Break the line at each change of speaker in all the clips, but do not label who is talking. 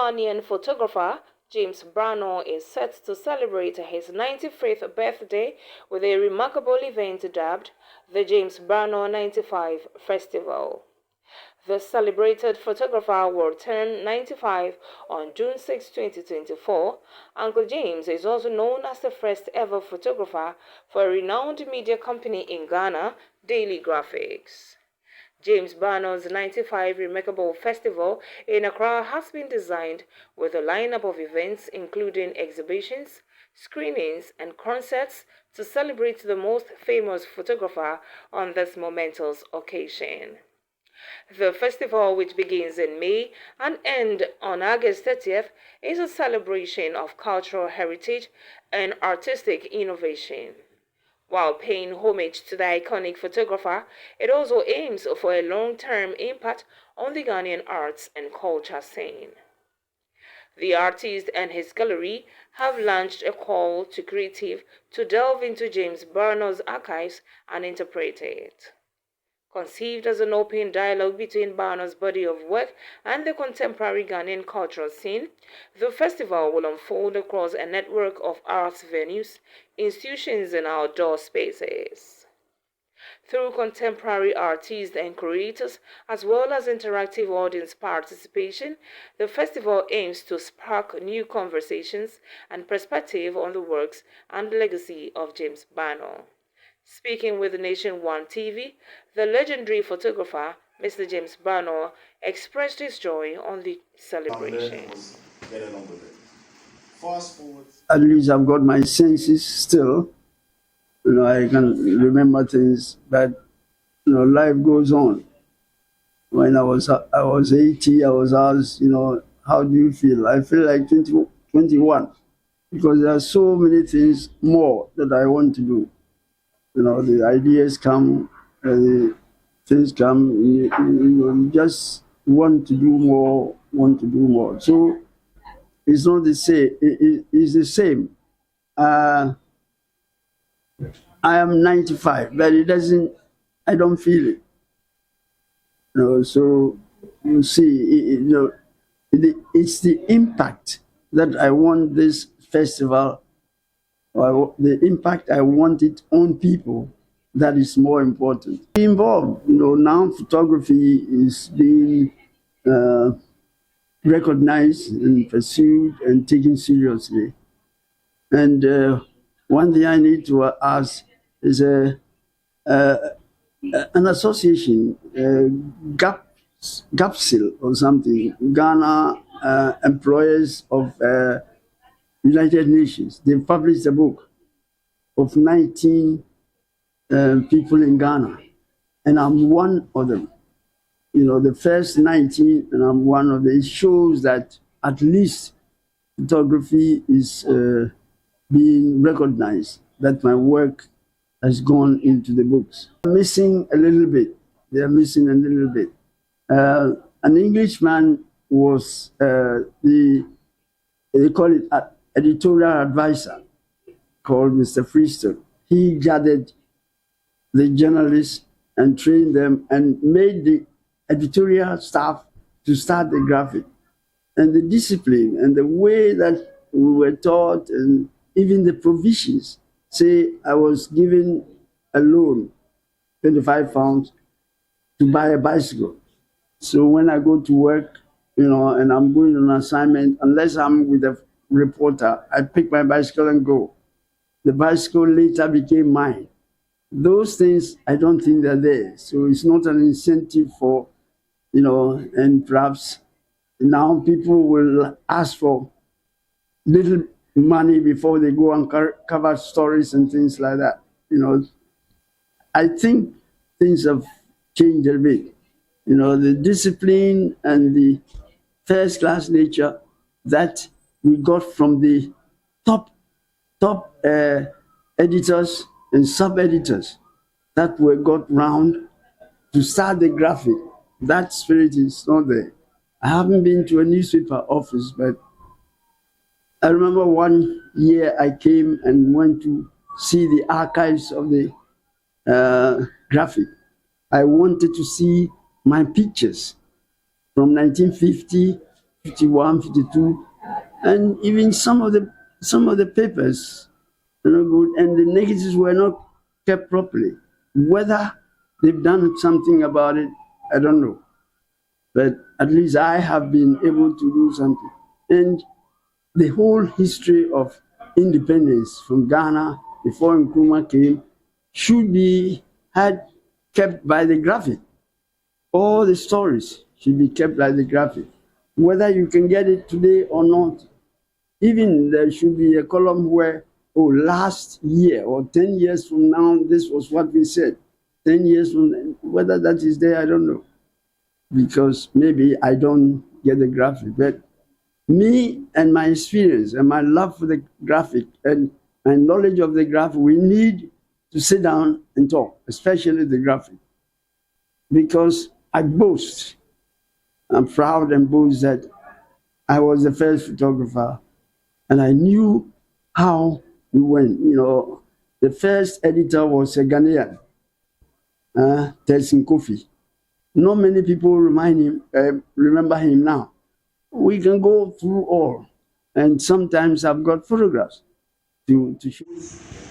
Ghanaian photographer James Barnor is set to celebrate his 95th birthday with a remarkable event dubbed the James Barnor 95 Festival. The celebrated photographer will turn 95 on June 6, 2024. Uncle James is also known as the first ever photographer for a renowned media company in Ghana, Daily Graphics. James Barnor's 95 Remarkable Festival in Accra has been designed with a lineup of events including exhibitions, screenings, and concerts to celebrate the most famous photographer on this momentous occasion. The festival, which begins in May and ends on August 30th, is a celebration of cultural heritage and artistic innovation. While paying homage to the iconic photographer, it also aims for a long-term impact on the Ghanaian arts and culture scene. The artist and his gallery have launched a call to creative to delve into James Barnor's archives and interpret it. Conceived as an open dialogue between Barnor's body of work and the contemporary Ghanaian cultural scene, the festival will unfold across a network of arts venues, institutions, and outdoor spaces. Through contemporary artists and creators, as well as interactive audience participation, the festival aims to spark new conversations and perspective on the works and legacy of James Barnor. Speaking with Nation One TV, the legendary photographer, Mr. James Barnor, expressed his joy on the celebration.
At least I've got my senses still. I can remember things, but life goes on. When I was 80, I was asked, how do you feel? I feel like 21, because there are so many things more that I want to do. The ideas come, the things come, you just want to do more, So it's not the same, it's the same. I am 95, but I don't feel it. So you see, it's the impact that I want this festival, or the impact I want it on people, that is more important. Be involved, now photography is being recognized and pursued and taken seriously. And one thing I need to ask is an association, GAPSIL or something, Ghana Employers of United Nations. They published a book of 19 people in Ghana, and I'm one of them. The first 19, and I'm one of them. It shows that at least photography is being recognized, that my work has gone into the books. Missing a little bit. They are missing a little bit. An Englishman was they call it editorial advisor, called Mr. Freestone. He gathered the journalists and trained them and made the editorial staff to start the graphic. And the discipline and the way that we were taught, and even the provisions. Say I was given a loan, 25 pounds, to buy a bicycle. So when I go to work, and I'm going on assignment, unless I'm with a reporter, I pick my bicycle and go. The bicycle later became mine. Those things, I don't think they're there. So it's not an incentive for, and perhaps now people will ask for little money before they go and cover stories and things like that. I think things have changed a bit. The discipline and the first-class nature that we got from the top editors and sub-editors that were got round to start the graphic. That spirit is not there. I haven't been to a newspaper office, but I remember one year I came and went to see the archives of the graphic. I wanted to see my pictures from 1950, 51, 52, and even some of the papers are not good, and the negatives were not kept properly. Whether they've done something about it, I don't know. But at least I have been able to do something. And the whole history of independence from Ghana before Nkrumah came should be kept by the graphic. All the stories should be kept by the graphic. Whether you can get it today or not, even there should be a column where, oh, last year or 10 years from now, this was what we said. 10 years from then, whether that is there, I don't know. Because maybe I don't get the graphic. But me and my experience and my love for the graphic and my knowledge of the graphic, we need to sit down and talk, especially the graphic. Because I boast, I'm proud and boast that I was the first photographer and I knew how we went. You know, the first editor was a Ghanaian, Telsin Kofi. Not many people remember him now. We can go through all, and sometimes I've got photographs to show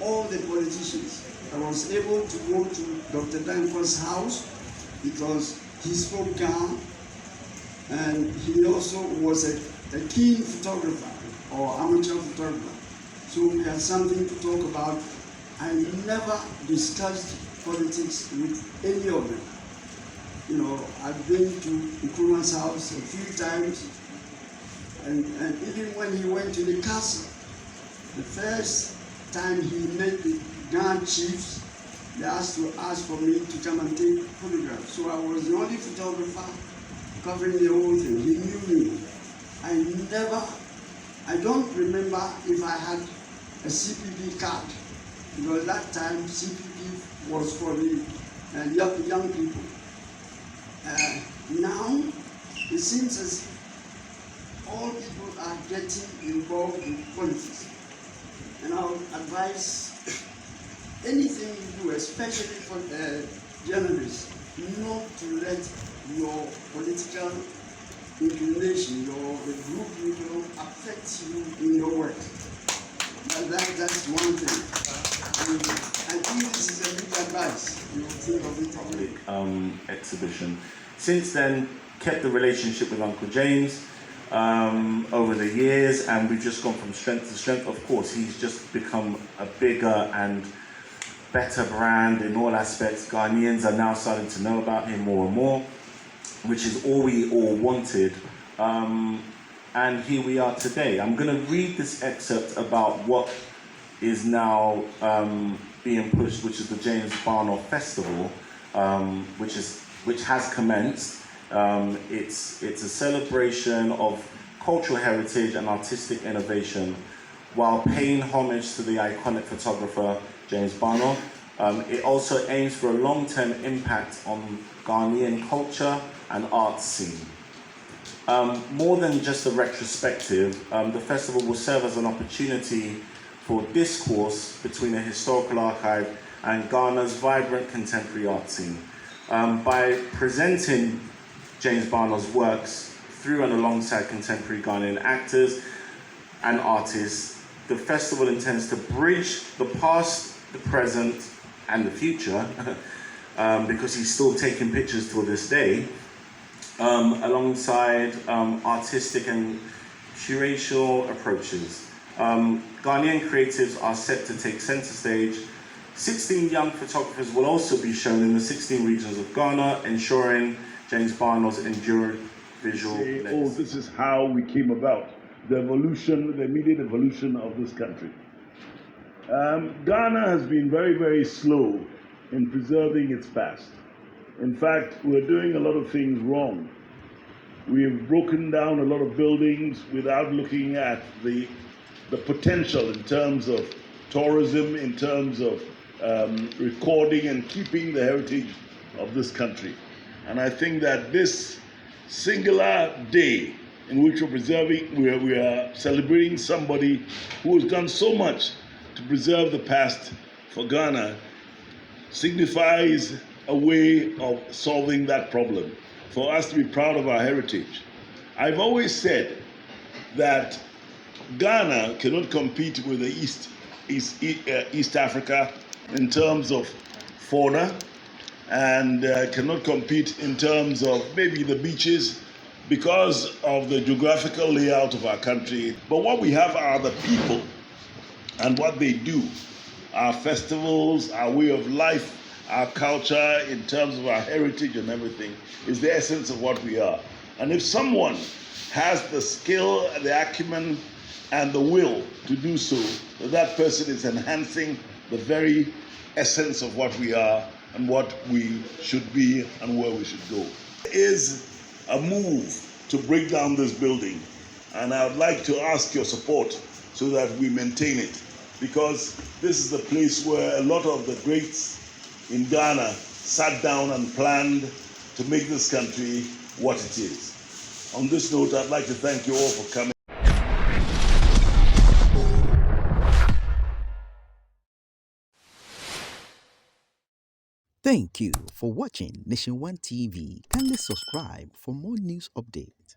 all the politicians. I was able to go to Dr. Danko's house because he spoke Ghana, and he also was a keen photographer or amateur photographer. So we had something to talk about. I never discussed politics with any of them. You know, I've been to Nkrumah's house a few times, and even when he went to the castle, the first time he met the Ghana chiefs, they asked for me to come and take photographs. So I was the only photographer covering the whole thing. He knew me. I don't remember if I had a CPP card, because that time CPP was for the young people. Now, it seems as all people are getting involved in politics. And I would advise anything you do, especially for journalists, not to let your political inclination, the group you know, affect you in your work. That's one thing. And I think this is a big advice. You will think of it properly.
Exhibition. Since then, kept the relationship with Uncle James over the years, and we've just gone from strength to strength. Of course, he's just become a bigger and better brand in all aspects. Ghanaians are now starting to know about him more and more, which is all we all wanted. And here we are today. I'm going to read this excerpt about what is now being pushed, which is the James Barnor Festival, which has commenced. It's a celebration of cultural heritage and artistic innovation while paying homage to the iconic photographer James Barnor. It also aims for a long-term impact on Ghanaian culture and art scene. More than just a retrospective, the festival will serve as an opportunity for discourse between a historical archive and Ghana's vibrant contemporary art scene. By presenting James Barnor's works through and alongside contemporary Ghanaian actors and artists, the festival intends to bridge the past, the present, and the future, because he's still taking pictures till this day, alongside artistic and curatorial approaches. Ghanaian creatives are set to take center stage. 16 young photographers will also be shown in the 16 regions of Ghana, ensuring James Barnor's enduring visual legacy.
Oh, this is how we came about, the evolution, the immediate evolution of this country. Ghana has been very, very slow in preserving its past. In fact, we're doing a lot of things wrong. We have broken down a lot of buildings without looking at the potential in terms of tourism, in terms of recording and keeping the heritage of this country. And I think that this singular day in which we are celebrating somebody who has done so much to preserve the past for Ghana signifies a way of solving that problem, for us to be proud of our heritage. I've always said that Ghana cannot compete with the East Africa in terms of fauna, and cannot compete in terms of maybe the beaches because of the geographical layout of our country. But what we have are the people and what they do, our festivals, our way of life, our culture in terms of our heritage and everything is the essence of what we are. And if someone has the skill, the acumen, and the will to do so, that person is enhancing the very essence of what we are and what we should be and where we should go. It is a move to break down this building, and I would like to ask your support so that we maintain it, because this is the place where a lot of the greats in Ghana sat down and planned to make this country what it is. On this note, I'd like to thank you all for coming.
Thank you for watching Nation One TV. Kindly subscribe for more news updates.